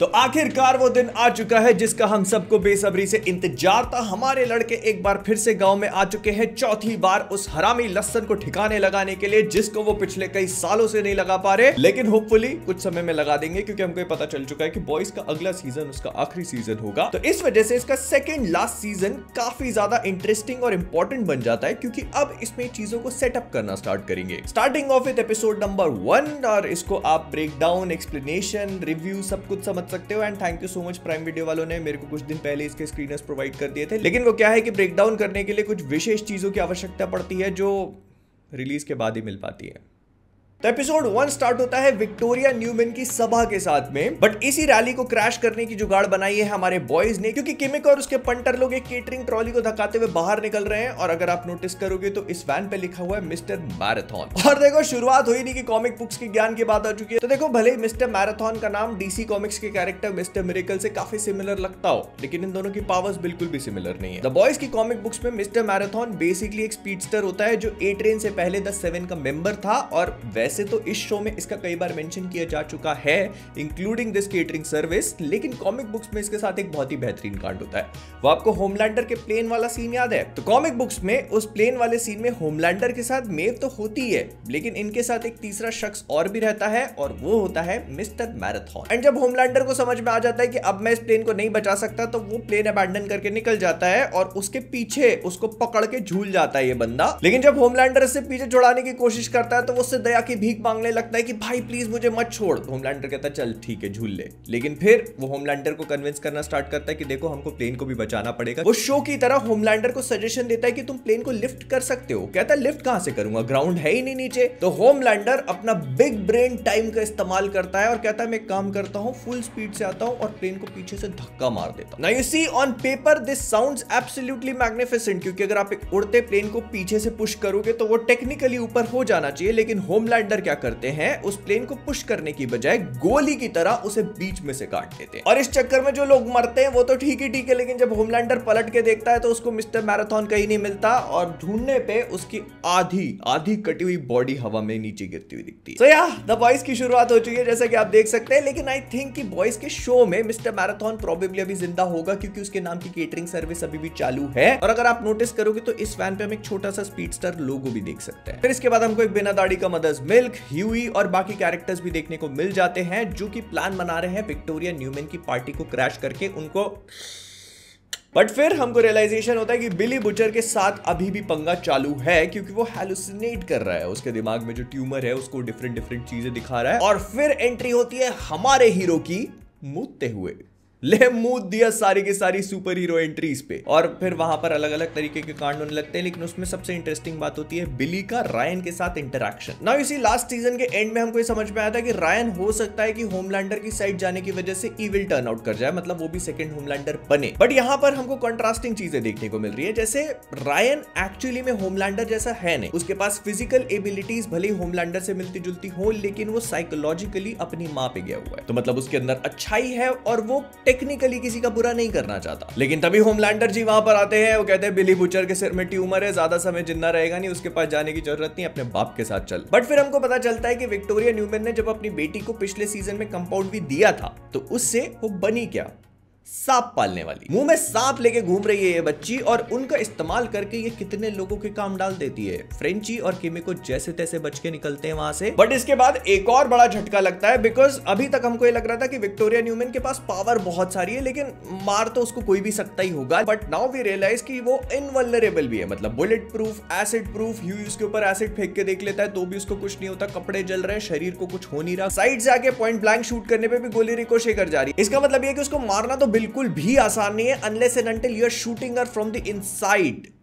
तो आखिरकार वो दिन आ चुका है जिसका हम सबको बेसब्री से इंतजार था। हमारे लड़के एक बार फिर से गांव में आ चुके हैं, चौथी बार उस हरामी लसन को ठिकाने लगाने के लिए जिसको वो पिछले कई सालों से नहीं लगा पा रहे, लेकिन होपफुली कुछ समय में लगा देंगे क्योंकि हमको पता चल चुका है कि बॉयज का अगला सीजन उसका आखिरी सीजन होगा। तो इस वजह से इसका सेकंड लास्ट सीजन काफी ज्यादा इंटरेस्टिंग और इंपॉर्टेंट बन जाता है क्योंकि अब इसमें चीजों को सेटअप करना स्टार्ट करेंगे। Starting of with episode number 1 और इसको आप ब्रेक डाउन, एक्सप्लेनेशन, रिव्यू सब कुछ समझ सकते हो। And thank you so much prime video वालों ने मेरे को कुछ दिन पहले इसके स्क्रीनर्स प्रोवाइड कर दिए थे, लेकिन वो क्या है कि ब्रेक डाउन करने के लिए कुछ विशेष चीजों की आवश्यकता पड़ती है जो रिलीज के बाद ही मिल पाती है। तो एपिसोड 1 स्टार्ट होता है विक्टोरिया न्यूमैन की सभा के साथ में, बट इसी रैली को क्रैश करने की जुगाड़ बनाई है हमारे बॉयज ने क्योंकि किमिक और उसके पंटर लोग एक केटरिंग ट्रॉली को धक्काते हुए बाहर निकल रहे हैं। और अगर आप नोटिस करोगे तो इस वैन पे लिखा हुआ है मिस्टर मैराथन। और देखो शुरुआत हुई नहीं कि कॉमिक बुक्स के ज्ञान की बात आ चुकी है। तो देखो भले ही मिस्टर मैराथन का नाम डीसी कॉमिक्स के कैरेक्टर मिस्टर मिरेकल से काफी सिमिलर लगता हो, लेकिन इन दोनों की पावर्स बिल्कुल भी सिमिलर नहीं है। द बॉयज की कॉमिक बुक्स में मिस्टर मैराथन बेसिकली एक स्पीडस्टर होता है जो ए ट्रेन से पहले द 7 का मेंबर था। और वैसे तो इस शो इसका कई बार मेंशन किया जा चुका है इंक्लूडिंग दिस केटरिंग सर्विस, लेकिन कॉमिक बुक्स में इसके साथ एक बहुत ही बेहतरीन कांड होता है। वो आपको होमलैंडर के प्लेन वाला सीन याद है? तो कॉमिक बुक्स में उस प्लेन वाले सीन में होमलैंडर के साथ मेव तो होती है, लेकिन इनके साथ एक तीसरा शख्स और भी रहता है और वो होता है मिस्टर मैराथन। एंड जब होमलैंडर को समझ में आ जाता है कि अब मैं इस प्लेन को नहीं बचा सकता, तो वो प्लेन अबैंडन करके निकल जाता है और उसके पीछे उसको पकड़ के झूल जाता है ये बंदा। लेकिन जब होमलैंडर से पीछे छुड़ाने की कोशिश करता है तो वो उससे दया की भीख मांगने लगता है कि भाई प्लीज मुझे मत छोड़। होमलैंडर कहता है चल ठीक है झूल ले, लेकिन फिर वो होमलैंडर को कन्विंस करना स्टार्ट करता है कि देखो हमको प्लेन को भी बचाना पड़ेगा। वो शो की तरह होमलैंडर को सजेशन देता है कि तुम प्लेन को लिफ्ट कर सकते हो। कहता है लिफ्ट कहां से करूंगा, ग्राउंड है ही नहीं नीचे। तो होमलैंडर अपना बिग ब्रेन टाइम का इस्तेमाल करता है और कहता है मैं काम करता हूं, फुल स्पीड से आता हूं और प्लेन को पीछे से धक्का मार देता हूं। Now you see on paper this sounds absolutely magnificent क्योंकि अगर आप एक उड़ते प्लेन को पीछे से पुश करोगे तो वो टेक्निकली ऊपर हो जाना चाहिए, लेकिन होमलैंडर क्या करते हैं उस प्लेन को पुश करने की बजाय गोली की तरह उसे बीच में से काट देते हैं। और इस चक्कर में जो लोग मरते हैं वो तो ठीक है, लेकिन जब होमलैंडर पलट के देखता है तो उसको मिस्टर मैराथन कहीं नहीं मिलता और ढूंढने पे उसकी आधी कटी हुई बॉडी हवा में नीचे गिरती हुई दिखती है। So द बॉयज की शुरुआत हो चुकी है जैसा कि आप देख सकते हैं, लेकिन आई थिंक कि बॉयज के शो में मिस्टर मैराथन प्रोबेबली अभी जिंदा होगा क्योंकि उसके नाम की केटरिंग सर्विस अभी भी चालू है। और अगर आप नोटिस करोगे तो इस वैन पे हम एक छोटा सा स्पीडस्टर लोगो भी देख सकते हैं। फिर इसके बाद हमको एक बिना दाढ़ी का मदर्स मिल्क, ह्यूई और बाकी कैरेक्टर्स भी देखने को मिल जाते हैं जो कि प्लान बना रहे हैं विक्टोरिया न्यूमैन की पार्टी को क्रैश करके उनको। बट फिर हमको रियलाइजेशन होता है कि बिली बुचर के साथ अभी भी पंगा चालू है क्योंकि वो हैलुसिनेट कर रहा है। उसके दिमाग में जो ट्यूमर है उसको डिफरेंट चीजें दिखा रहा है। और फिर एंट्री होती है हमारे हीरो की मूतते हुए। ले मूत दिया सारी की सारी सुपर हीरो एंट्रीज पे और फिर वहां पर अलग अलग तरीके के कांड होने लगते हैं, लेकिन उसमें सबसे इंटरेस्टिंग बात होती है बिली का रायन के साथ इंटरेक्शन। नाउ इसी लास्ट सीजन के एंड में हमको ये समझ में आया था कि रायन हो सकता है कि होमलैंडर की साइड जाने की वजह से इविल टर्न आउट कर जाए, मतलब वो भी सेकंड होमलैंडर बने। बट यहाँ पर हमको कंट्रास्टिंग चीजें देखने को मिल रही है, जैसे रायन एक्चुअली में होमलैंडर जैसा है नहीं, उसके पास फिजिकल एबिलिटीज भले होमलैंडर से मिलती जुलती हो, लेकिन वो साइकोलॉजिकली अपनी माँ पे गया हुआ है। तो मतलब उसके अंदर अच्छाई है और वो टेक्निकली किसी का बुरा नहीं करना चाहता। लेकिन तभी होमलैंडर जी वहां पर आते हैं, वो कहते हैं बिली बुचर के सिर में ट्यूमर है, ज्यादा समय जिंदा रहेगा नहीं, उसके पास जाने की जरूरत नहीं, अपने बाप के साथ चल। बट फिर हमको पता चलता है कि विक्टोरिया न्यूमैन ने जब अपनी बेटी को पिछले सीजन में कंपाउंड भी दिया था तो उससे वो बनी क्या, सांप पालने वाली। मुंह में सांप लेके घूम रही है ये बच्ची और उनका इस्तेमाल करके ये कितने लोगों के काम डाल देती है। फ्रेंची और किमिको जैसे तैसे बच के निकलते हैं वहां से। बट इसके बाद एक और बड़ा झटका लगता है बिकॉज अभी तक हमको ये लग रहा था कि विक्टोरिया न्यूमैन के पास पावर बहुत सारी है, लेकिन मार तो उसको कोई भी सकता ही होगा। बट नाउ वी रियलाइज कि वो इनवल्नरेबल भी है, मतलब bullet proof, acid proof. Huey उसके ऊपर एसिड फेंक के देख लेता है तो भी उसको कुछ नहीं होता, कपड़े जल रहे हैं, शरीर को कुछ हो नहीं रहा, साइड से आके पॉइंट ब्लैंक शूट करने पे भी गोली रिकोशे कर जा रही है। इसका मतलब ये कि उसको मारना तो बिल्कुल भी आसान नहीं है unless and until you are shooting her from the inside।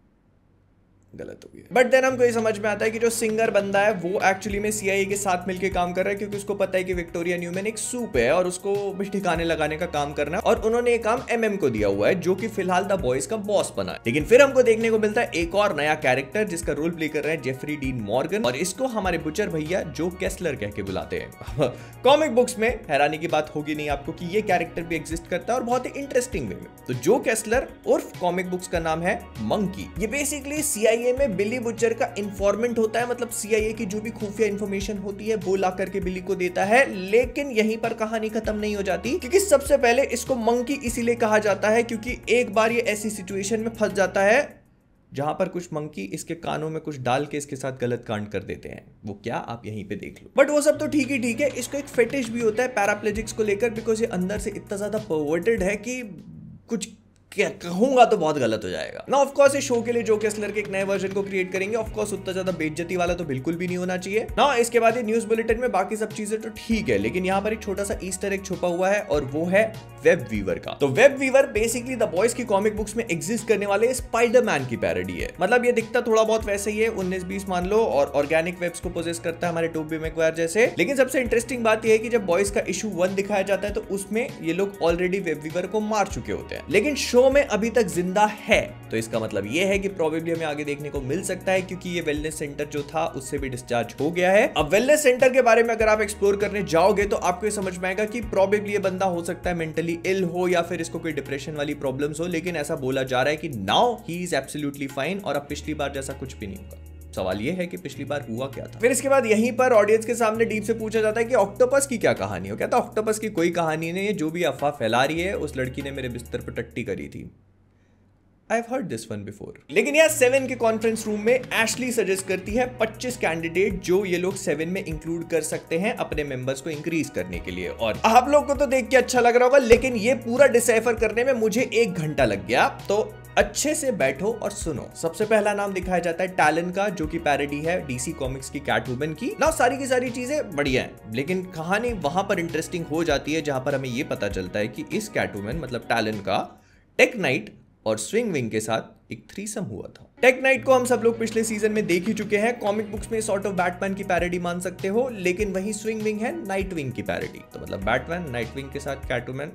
गलत हो गया। बट देन हमको ये समझ में आता है कि जो सिंगर बंदा है वो एक्चुअली में सीआईए के साथ मिलकर काम कर रहा है क्योंकि उसको पता है कि विक्टोरिया न्यूमैन एक सूप है और उसको भी ठिकाने लगाने का काम करना है और उन्होंने ये काम एमएम को दिया हुआ है जो कि फिलहाल द बॉयज का बॉस बना है। लेकिन फिर हमको देखने को मिलता है एक और नया कैरेक्टर जिसका रोल प्ले कर रहे हैं जेफरी डीन मॉर्गन और इसको हमारे बुचर भैया जो केस्लर कह के बुलाते हैं। कॉमिक बुक्स में हैरानी की बात होगी नहीं आपको कि ये कैरेक्टर भी एग्जिस्ट करता है और बहुत ही इंटरेस्टिंग वे में। तो जो केस्लर उर्फ कॉमिक बुक्स का नाम है मंकी, ये बेसिकली सीआईए सीआईए में बिली बुचर का इन्फॉर्मेंट होता है, मतलब सीआईए की जो भी खुफिया इंफॉर्मेशन होती है वो ला करके बिली को देता है। लेकिन यहीं पर कहानी खत्म नहीं हो जाती, क्योंकि सबसे पहले इसको मंकी इसीलिए कहा जाता है क्योंकि एक बार ये ऐसी सिचुएशन में फंस जाता है जहां पर कुछ मंकी इसके कानों में कुछ डाल के इसके साथ गलत कांड कर देते हैं। वो क्या, आप यहीं पे देख लो। बट वो सब तो ठीक है। इसको एक फेटिश भी होता है पैराप्लेजिक्स को लेकर, बिकॉज ये अंदर से इतना ज्यादा परवर्टेड है कि कुछ क्या कहूंगा तो बहुत गलत हो जाएगा ना। ऑफ कोर्स इस शो के लिए जो केसलर के एक नए वर्जन को क्रिएट करेंगे, ऑफ कोर्स उतना ज्यादा बेइज्जती वाला तो बिल्कुल भी नहीं होना चाहिए ना। इसके बाद ये न्यूज बुलेटिन में बाकी सब चीजें तो ठीक है, लेकिन यहाँ पर एक छोटा सा ईस्टर एग छुपा हुआ है और वो है वेब वीवर का। तो web weaver basically the Boys की कॉमिक बुक्स में एग्जिस्ट करने वाले स्पाइडरमैन की पैरोडी है। मतलब ये दिखता थोड़ा बहुत वैसे ही है, 19-20 मान लो, और ऑर्गेनिक वेब्स को पोजेस करता है हमारे टोबी मैगवायर जैसे। लेकिन सबसे इंटरेस्टिंग बात यह है कि जब बॉयज का इशू 1 दिखाया जाता है तो उसमें ये लोग ऑलरेडी वेब वीवर को मार चुके होते हैं, लेकिन शो में अभी तक जिंदा है। तो इसका मतलब ये है कि प्रोबेबली हमें आगे देखने को मिल सकता है, क्योंकि ये वेलनेस सेंटर जो था उससे भी डिस्चार्ज हो गया है। अब वेलनेस सेंटर के बारे में अगर आप एक्सप्लोर करने जाओगे तो आपको ये समझ में आएगा कि प्रोबेबली ये बंदा हो सकता है मेंटली इल हो या फिर इसको कोई डिप्रेशन वाली प्रॉब्लम्स हो, लेकिन ऐसा बोला जा रहा है कि now he is absolutely fine और अब पिछली बार जैसा कुछ भी नहीं होगा। सवाल ये है कि पिछली बार हुआ क्या था। फिर इसके बाद यहीं पर ऑडियंस के सामने डीप से पूछा जाता है कि ऑक्टोपस की क्या कहानी हो। कहता ऑक्टोपस की कोई कहानी नहीं है, जो भी अफवाह फैला रही है उस लड़की ने मेरे बिस्तर पर टट्टी करी थी। I've heard this one before। लेकिन यार 7 के कॉन्फ्रेंस रूम में एशली सजेस्ट करती है 25 कैंडिडेट जो ये लोग 7 में इंक्लूड कर सकते हैं अपने मेंबर्स को इंक्रीज करने के लिए। और आप लोग को तो देख के अच्छा लग रहा होगा, लेकिन ये पूरा डिसाइफर करने में मुझे 1 घंटा लग गया। तो अच्छे से बैठो और सुनो। सबसे पहला नाम दिखाया जाता है टैलन का, जो कि पैरोडी है डीसी कॉमिक्स की कैटवुमन की। ना सारी की सारी चीजें बढ़िया हैं, लेकिन कहानी वहां पर इंटरेस्टिंग हो जाती है जहां पर हमें यह पता चलता है कि इस कैटवुमन मतलब टैलन का टेक नाइट और स्विंग विंग के साथ एक थ्रीसम हुआ था। टेक नाइट को हम सब लोग पिछले सीजन में देख ही चुके हैं। कॉमिक बुक्स में सॉर्ट ऑफ बैटमैन की पैरोडी मान सकते हो, लेकिन वही स्विंग विंग है नाइट विंग की पैरोडी। तो मतलब बैटमैन नाइट विंग के साथ कैटवुमन।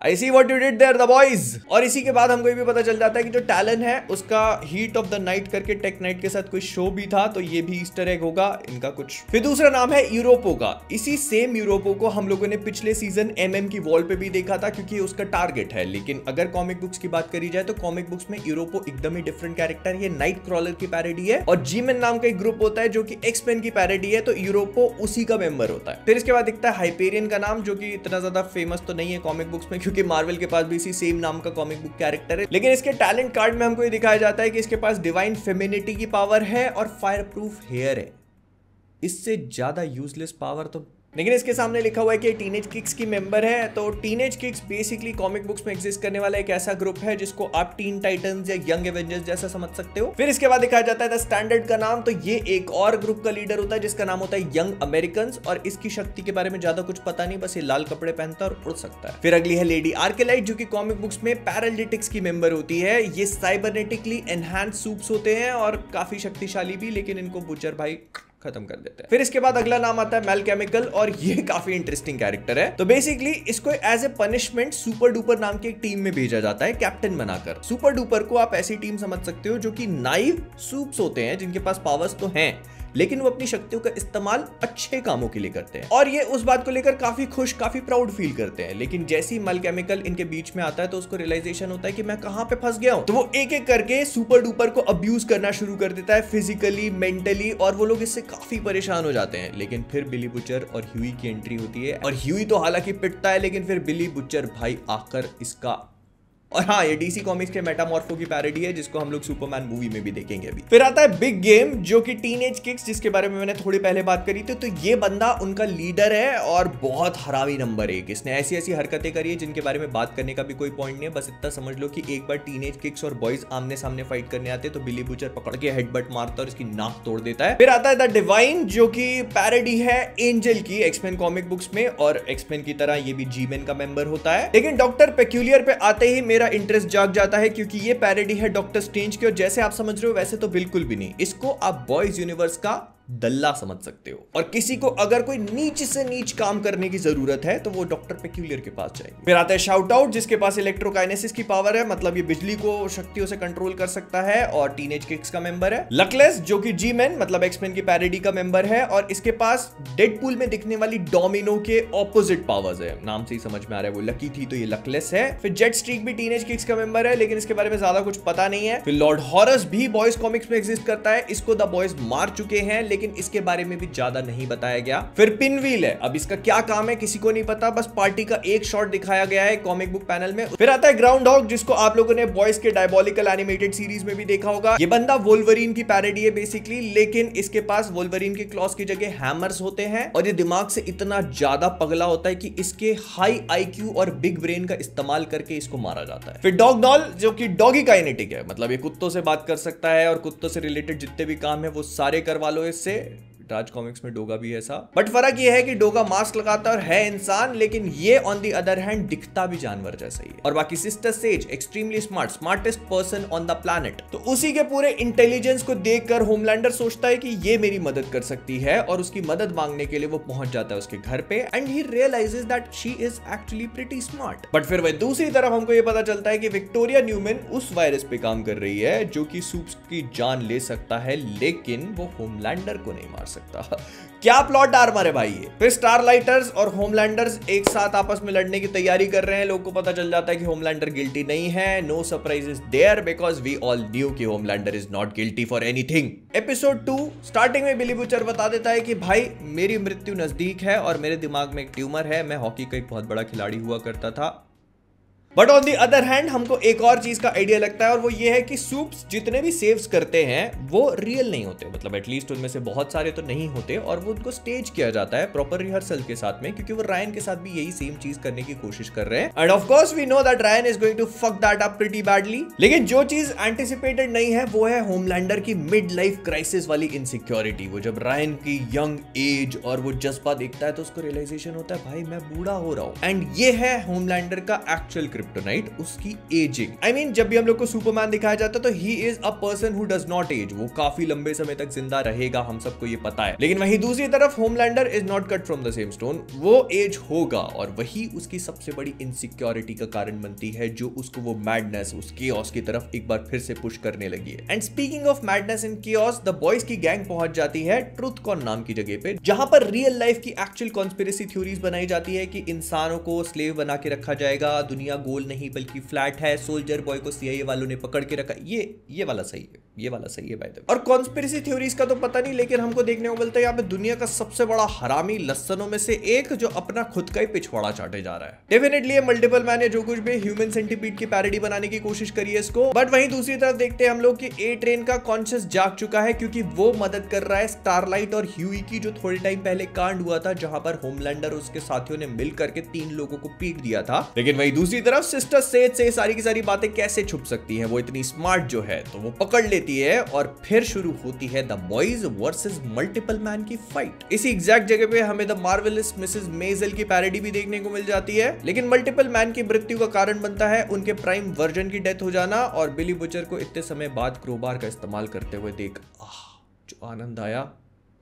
I see what you did there, the boys। और इसी के बाद हमको ये भी पता चल जाता है कि जो टैलन है उसका हीट ऑफ द नाइट करके टेक नाइट के साथ कोई शो भी था, तो ये भी ईस्टर एग होगा इनका कुछ। फिर दूसरा नाम है यूरोपो का। इसी सेम यूरोपो को हम लोगों ने पिछले सीजन MM की वॉल पे भी देखा था, क्योंकि उसका टारगेट है। लेकिन अगर कॉमिक बुक्स की बात करी जाए तो कॉमिक बुक्स में यूरोपो एकदम ही डिफरेंट कैरेक्टर है। ये नाइट क्रॉलर की पैरोडी है और जी-मैन नाम का एक ग्रुप होता है जो कि एक्स-मैन की पैरोडी है, तो यूरोपो उसी का मेंबर होता है। फिर इसके बाद दिखता है हाइपेरियन का नाम, जो कि इतना ज्यादा फेमस तो नहीं है कॉमिक बुक्स में, क्योंकि मार्वल के पास इसी सेम नाम का कॉमिक बुक कैरेक्टर है। लेकिन इसके टैलेंट कार्ड में हमको ये दिखाया जाता है कि इसके पास डिवाइन फेमिनिटी की पावर है और फायर प्रूफ हेयर है। इससे ज्यादा यूजलेस पावर तो। लेकिन इसके सामने लिखा हुआ है कि टीनेज किक्स की मेंबर है। तो teenage kicks basically comic books में एग्जिस्ट करने वाला एक ऐसा ग्रुप है जिसको आप टीन टाइटंस या यंग एवेंजर्स जैसा समझ सकते हो। फिर इसके बाद दिखाया जाता है द स्टैंडर्ड का नाम। तो ये एक और ग्रुप का लीडर होता है जिसका नाम होता है यंग अमेरिकन्स, और इसकी शक्ति के बारे में ज्यादा कुछ पता नहीं, बस ये लाल कपड़े पहनता है और उड़ सकता है। फिर अगली है लेडी आर्केलाइट, जो कि कॉमिक बुक्स में पैरालिटिक्स की मेंबर होती है। ये साइबरनेटिकली एनहांस सूप्स होते हैं और काफी शक्तिशाली भी, लेकिन इनको बुचर भाई खत्म कर देते हैं। फिर इसके बाद अगला नाम आता है मेल केमिकल, और ये काफी इंटरेस्टिंग कैरेक्टर है। तो बेसिकली इसको as a punishment super duper नाम की एक टीम में भेजा जाता है कैप्टन बनाकर। सुपर डुपर को आप ऐसी टीम समझ सकते हो जो कि नाइव सूप्स होते हैं, जिनके पास पावर्स तो हैं लेकिन वो अपनी शक्तियों का इस्तेमाल अच्छे कामों के लिए करते हैं, और ये उस बात को लेकर काफी खुश काफी प्राउड फील करते हैं। लेकिन जैसे ही मल केमिकल इनके बीच में आता है तो उसको रियलाइजेशन होता है कि मैं कहां पे फंस गया हूं। तो वो एक एक करके सुपर डुपर को अब्यूज करना शुरू कर देता है, फिजिकली मेंटली, और वो लोग इससे काफी परेशान हो जाते हैं। लेकिन फिर बिली बुचर और ह्यूई की एंट्री होती है, और ह्यूई तो हालांकि पिटता है, लेकिन फिर बिली बुचर भाई आकर इसका। और हाँ, ये डीसी कॉमिक्स के मेटामॉर्फो की पैरोडी है, जिसको हम लोग सुपरमैन मूवी में भी देखेंगे अभी। फिर आता है बिग गेम, जो कि टीनेज किक्स, जिसके बारे में मैंने थोड़ी पहले बात करी थी। तो ये बंदा उनका लीडर है और बहुत हरामी नंबर 1। इसने ऐसी ऐसी हरकतें करी है जिनके बारे में बात करने का भी कोई पॉइंट नहीं है। बस इतना समझ लो कि एक बार टीनेज किक्स और बॉयज आमने सामने फाइट करने आते तो बिली बुचर पकड़ के हेडबट मारता और इसकी नाक तोड़ देता है। फिर आता है द डिवाइन, जो कि पैरोडी है एंजल की एक्समैन कॉमिक बुक्स में, और एक्समैन की तरह ये भी जी-मैन का मेंबर होता है। लेकिन डॉक्टर पेक्यूलियर पे आते ही मेरा इंटरेस्ट जाग जाता है, क्योंकि ये पैरोडी है डॉक्टर स्ट्रेंज की, और जैसे आप समझ रहे हो वैसे तो बिल्कुल भी नहीं। इसको आप बॉयज यूनिवर्स का दल्ला समझ सकते हो। और किसी को अगर कोई नीच से नीच काम करने की जरूरत है तो वो डॉक्टर पेक्यूलियर के पास जाएंगे। फिर आता है शाउट आउट, जिसके पास इलेक्ट्रोकाइनेसिस की पावर है, मतलब ये बिजली को शक्तियों से कंट्रोल कर सकता है और टीनेज किक्स का मेंबर है। लकलेस, जो कि जी मैन मतलब एक्समैन की पैरोडी का मेंबर है और इसके पास डेडपूल में दिखने वाली डोमिनो के ऑपोजिट पावर्स है, नाम से ही समझ में आ रहा है वो लकी थी तो ये लकलेस है। फिर जेट स्ट्रीक भी टीनेज किक्स का मेंबर है, लेकिन इसके बारे में ज्यादा कुछ पता नहीं है। फिर लॉर्ड हॉरस भी बॉयज कॉमिक्स में एग्जिस्ट करता है, इसको द बॉयज मार चुके हैं लेकिन इसके बारे में भी ज्यादा नहीं बताया गया। फिर पिनव्हील है, अब इसका क्या काम है किसी को नहीं पता, बस पार्टी का एक शॉट दिखाया गया है कॉमिक बुक पैनल में। फिर आता है ग्राउंड हॉग, जिसको आप लोगों ने बॉयज के डायबॉलिकल एनिमेटेड सीरीज में भी देखा होगा। ये बंदा वोल्वरीन की पैरोडी है बेसिकली, लेकिन इसके पास वोल्वरीन के क्लॉस की जगह हैमर्स होते हैं और ये दिमाग से इतना ज्यादा पगला होता है कि इसके हाई आईक्यू और बिग ब्रेन का इस्तेमाल करके इसको मारा जाता है। फिर डॉग डॉल, जो कि डॉगी काइनेटिक है, मतलब ये कुत्तों से बात कर सकता है और कुत्तों से रिलेटेड जितने भी काम है वो सारे करवा लो इससे। राज कॉमिक्स में डोगा भी है ऐसा, बट फर्क ये है कि डोगा मास्क लगाता है और है इंसान, लेकिन ये ऑन दी अदर हैंड दिखता भी जानवर जैसा ही है। और बाकी sister says extremely smart, smartest person on the planet. तो उसी के पूरे इंटेलिजेंस को देखकर होमलैंडर सोचता है कि ये मेरी मदद कर सकती है और उसकी मदद मांगने के लिए वो पहुंच जाता है उसके घर पे and he realises that she is actually pretty smart. But फिर वह दूसरी तरफ हमको ये पता चलता है कि विक्टोरिया न्यूमैन उस वायरस पे काम कर रही है जो कि सूप्स की जान ले सकता है, लेकिन वो होमलैंडर को नहीं मार सकता। क्या प्लॉट आर्मर है भाई ये। फिर स्टारलाइटर्स और होमलैंडर्स एक साथ आपस में लड़ने की तैयारी कर रहे हैं। लोगों को पता चल जाता है कि होमलैंडर गिल्टी नहीं है। No surprises there because we all knew कि Homelander is not guilty for anything. Episode 2 starting में बिली बुचर बता देता है कि भाई मेरी मृत्यु नजदीक है और मेरे दिमाग में एक ट्यूमर है, मैं हॉकी का एक बहुत बड़ा खिलाड़ी हुआ करता था। But on the other hand हमको एक और चीज का आइडिया लगता है और वो ये है कि सूप्स जितने भी सेव्स करते हैं वो रियल नहीं होते, मतलब एटलीस्ट उनमें से बहुत सारे तो नहीं होते और वो उनको स्टेज किया जाता है प्रॉपर रिहर्सल के साथ में, क्योंकि वो रायन के साथ भी यही सेम चीज करने की कोशिश कर रहे हैं। And of course we know that Ryan is going to fuck that up pretty badly. लेकिन जो चीज एंटिसिपेटेड नहीं है वो है होमलैंडर की मिड लाइफ क्राइसिस वाली इनसिक्योरिटी। वो जब रायन की यंग एज और वो जज्बा देखता है तो उसको रियलाइजेशन होता है भाई मैं बूढ़ा हो रहा हूँ। एंड ये है होमलैंडर का एक्चुअल क्रिप्टोनाइट, उसकी एजिंग। आई मीन जब भी हम लोग को सुपरमैन दिखाया जाता है तो he is a person who does not age, वो काफी लंबे समय तक जिंदा रहेगा, हम सबको ये पता है। लेकिन वहीं दूसरी तरफ Homelander is not cut from the same stone, वो एज होगा और वही उसकी सबसे बड़ी इनसिक्योरिटी का कारण बनती है जो उसको वो मैडनेस, उस केओस की तरफ एक बार फिर से पुश करने लगी है। And speaking of madness and chaos, the Boys की गैंग पहुंच जाती है ट्रुथकॉन नाम की जगह पे, जहां पर रियल लाइफ की एक्चुअल कॉन्स्पिरेसी थ्योरीज बनाई जाती है कि इंसानों को स्लेव बना के रखा जाएगा, दुनिया गोल नहीं बल्कि फ्लैट है, सोल्जर बॉय को सीआईए वालों ने पकड़ के रखा। ये वाला सही है, ये वाला सही है भाई। और कॉन्स्पिरेसी थ्योरीज का तो पता नहीं, लेकिन हमको देखने को मिलता है यहाँ पे दुनिया का सबसे बड़ा हरामी लस्सनों में से एक जो अपना खुद का ही पिछवाड़ा चाटे जा रहा है। डेफिनेटली मल्टीपल मैन या जो कुछ भी ह्यूमन सेंटीपीड की पैरोडी बनाने की कोशिश करी है इसको। बट वहीं दूसरी तरफ देखते हैं हम लोग कि ए ट्रेन का कॉन्शियस जाग चुका है, क्योंकि वो मदद कर रहा है स्टारलाइट और ह्यूई की, जो थोड़े टाइम पहले कांड हुआ था जहां पर होमलैंडर और उसके साथियों ने मिल करके 3 लोगों को पीट दिया था। लेकिन वहीं दूसरी तरफ सिस्टर सेज से सारी की सारी बातें कैसे छुप सकती हैं, वो इतनी स्मार्ट जो है तो वो पकड़ लेती है और फिर शुरू होती है the boys versus multiple man की फाइट। इसी एग्जैक्ट जगह पे हमें द मार्वेलस मिसेस मेजल की पैरोडी भी देखने को मिल जाती है, लेकिन मल्टीपल मैन की मृत्यु का कारण बनता है उनके प्राइम वर्जन की डेथ हो जाना और बिली बुचर को इतने समय बाद क्रोबार का इस्तेमाल करते हुए देख जो आनंद आया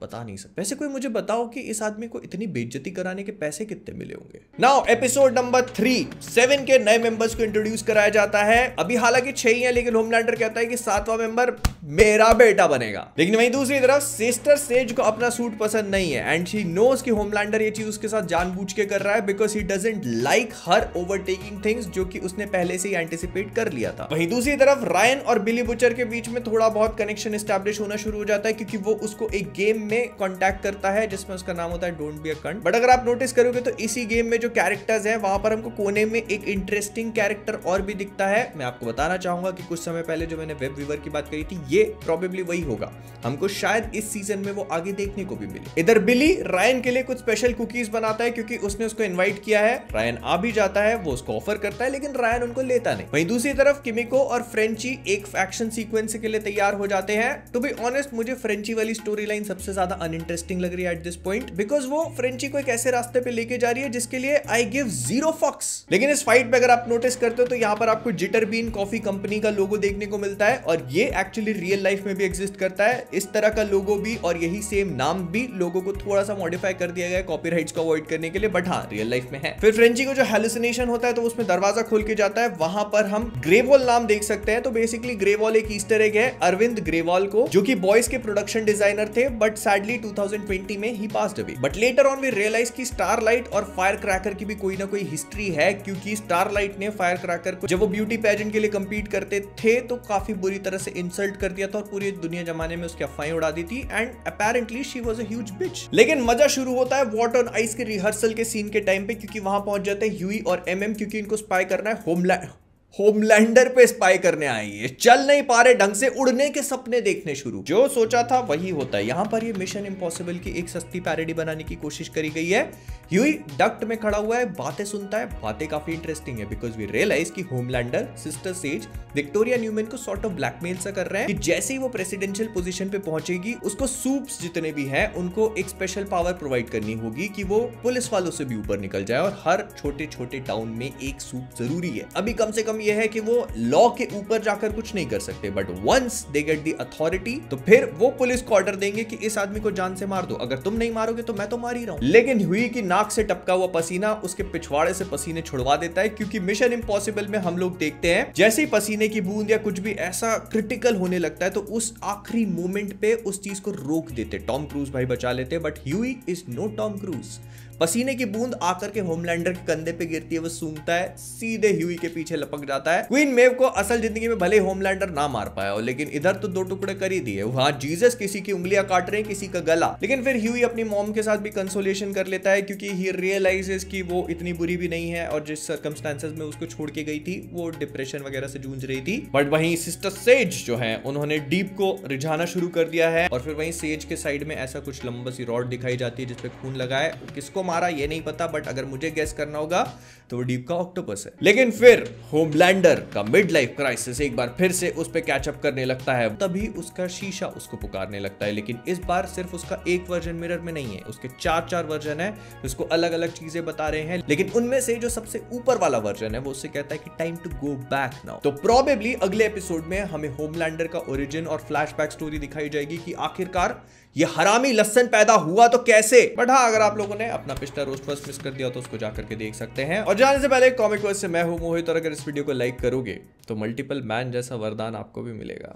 बता नहीं सकता। वैसे कोई मुझे बताओ कि इस आदमी को इतनी बेइज्जती कराने के पैसे कितने मिले होंगे। नाउ एपिसोड नंबर 3 7 के नए मेंबर्स को इंट्रोड्यूस कराया जाता है। अभी हालांकि 6 ही है, लेकिन होमलैंडर कहता है कि 7वां मेंबर मेरा बेटा बनेगा। लेकिन वहीं दूसरी तरफ सिस्टर सेज को अपना सूट पसंद नहीं है एंड शी नोज कि होमलैंडर ये चीज उसके साथ जानबूझ के कर रहा है because he doesn't like her overtaking things, जो कि उसने पहले से ही एंटिसिपेट कर लिया था। वहीं दूसरी तरफ रायन और बिली बुचर के बीच में थोड़ा बहुत कनेक्शन एस्टैब्लिश होना शुरू हो जाता है, क्योंकि वो उसको एक गेम में कांटेक्ट करता है जिसमें उसका नाम होता है don't be a cunt. But अगर आप नोटिस करोगे तो इसी गेम में जो कैरेक्टर्स हैं वहां पर हमको कोने में एक इंटरेस्टिंग कैरेक्टर और भी दिखता है। मैं आपको बताना चाहूंगा कि कुछ समय पहले जो मैंने वेब वीवर की बात करी थी ये प्रोबेबली वही होगा, हमको शायद इस सीजन में वो आगे देखने को भी मिले। इधर बिली रायन के लिए कुछ स्पेशल कुकीज बनाता है क्योंकि उसने उसको इन्वाइट किया है। रायन आ भी जाता है, वो उसको ऑफर करता है, लेकिन रायन उनको लेता नहीं। वहीं दूसरी तरफ किमिको और फ्रेंची एक एक्शन सीक्वेंस के लिए तैयार हो जाते हैं। टू बी ऑनेस्ट मुझे फ्रेंची वाली स्टोरी लाइन सबसे ज्यादा अनइंटरेस्टिंग लग रही है एट दिस पॉइंट, बिकॉज वो फ्रेंची को एक ऐसे रास्ते पे लेके जा रही है जिसके लिए आई गिव जीरो फक्स। लेकिन इस फाइट पे अगर आप नोटिस करते हो तो यहाँ पर आपको जिटर बीन कॉफी कंपनी का लोगो देखने को मिलता है, और ये एक्चुअली रियल लाइफ में भी एग्जिस्ट करता है इस तरह का लोगो भी, और यही सेम नाम भी। लोगो को थोड़ा सा मॉडिफाई कर दिया गया है कॉपीराइट्स को अवॉइड करने के लिए, बट हाँ रियल लाइफ में है। फिर फ्रेंची को जो हेलुसिनेशन होता है तो उसमें दरवाजा खोल के जाता है, वहां पर हम ग्रेवॉल नाम देख सकते हैं। तो बेसिकली ग्रेवॉल एक ईस्टर एग है अरविंद ग्रेवाल को, जो कि बॉयज के प्रोडक्शन डिजाइनर थे, बट सैडली 2020 में ही passed away. But later on we realise कि स्टारलाइट और फायर क्रैकर की भी कोई ना कोई हिस्ट्री है, क्योंकि स्टारलाइट ने फायर क्रैकर को जब वो ब्यूटी पेजेंट के लिए कंपीट करते थे तो काफी बुरी तरह से इंसल्ट कर दिया था और पूरी दुनिया जमाने में उसकी अफवाहें उड़ा दी थी, and apparently she was a huge bitch. लेकिन मजा शुरू होता है वॉट ऑन आइस के रिहर्सल के सीन के टाइम पे, क्योंकि वहां पहुंच जाते हैं ह्यूई और एमएम, क्योंकि इनको स्पाई करना है होमलैंडर पे स्पाई करने आए हैं। चल नहीं पा रहे ढंग से, उड़ने के सपने देखने शुरू। जो सोचा था वही होता है। यहां पर ये मिशन इम्पॉसिबल की एक सस्ती पैरोडी बनाने की कोशिश करी गई है। ह्यूई डक्ट में खड़ा हुआ है, बातें सुनता है, बातें काफी इंटरेस्टिंग है, बिकॉज वी रियलाइज कि Homelander sister sage Victoria Neuman को सॉर्ट ऑफ ब्लैकमेल सा कर रहे हैं कि जैसे ही वो प्रेसिडेंशियल पोजीशन पे पहुंचेगी उसको सूप्स जितने भी हैं उनको एक स्पेशल पावर प्रोवाइड करनी होगी कि वो पुलिस वालों से भी ऊपर निकल जाए, और हर छोटे छोटे टाउन में एक सूप जरूरी है। अभी कम से कम ये है कि वो लॉ के ऊपर जाकर कुछ नहीं कर सकते, but once they get the authority तो फिर वो पुलिस को ऑर्डर देंगे कि इस आदमी को जान से मार दो, अगर तुम नहीं मारोगे तो मैं तो मार ही रहा हूं। लेकिन ह्यूई की नाक से टपका हुआ पसीना उसके पिछवाड़े से पसीने छुड़वा देता है, क्योंकि मिशन इम्पॉसिबल में हम लोग देखते हैं जैसे ही पसीने की बूंद या कुछ भी ऐसा क्रिटिकल होने लगता है तो उस आखिरी मोमेंट पे उस चीज को रोक देते। टॉम क्रूज भाई बचा लेते, but Hughie is no Tom Cruise. पसीने की बूंद आकर के होमलैंडर के कंधे पे गिरती है, वो सूंघता है, सीधे ह्यूई के पीछे लपक जाता है। क्वीन मेव को असल जिंदगी में भले होमलैंडर ना मार पाया हो, लेकिन इधर तो दो टुकड़े कर ही दिए। वहां जीसस किसी की उंगलियां काट रहे हैं, किसी का गला। लेकिन फिर ह्यूई अपनी मॉम के साथ भी कंसोलेशन कर लेता है, क्योंकि ही रियलाइजेस कि वो इतनी बुरी भी नहीं है, और जिस सर्कमस्टेंसेस में उसको छोड़ के गई थी वो डिप्रेशन वगैरह से जूझ रही थी। बट वहीं सिस्टर सेज जो है उन्होंने डीप को रिझाना शुरू कर दिया है, और फिर वहीं सेज के साइड में ऐसा कुछ लंबा सी रॉड दिखाई जाती है जिसपे खून लगा है। किसको मारा ये नहीं पता, बट अगर मुझे गेस करना होगा तो वो डीप का ऑक्टोपस है। लेकिन फिर होमलैंडर का मिड लाइफ क्राइसिस एक बार फिर से उस पे कैचअप करने लगता है, तभी उसका शीशा उसको पुकारने लगता है। लेकिन इस बार सिर्फ उसका एक वर्जन मिरर में नहीं है, उसके चार वर्जन है, उसको अलग अलग चीजें बता रहे हैं। लेकिन उनमें से जो सबसे ऊपर वाला वर्जन है वो उससे कहता है कि time to go back now. तो प्रोबेबली अगले एपिसोड में हमें होमलैंडर का ओरिजिन और फ्लैशबैक स्टोरी दिखाई जाएगी कि आखिरकार ये हरामी लस्सन पैदा हुआ तो कैसे। बट हाँ, अगर आप लोगों ने अपना पिछला रोस्ट फर्स्ट मिस कर दिया तो उसको जाकर के देख सकते हैं। और जाने से पहले कॉमिक वर्स से मैं हूं मोहित, और अगर इस वीडियो को लाइक करोगे तो मल्टीपल मैन जैसा वरदान आपको भी मिलेगा।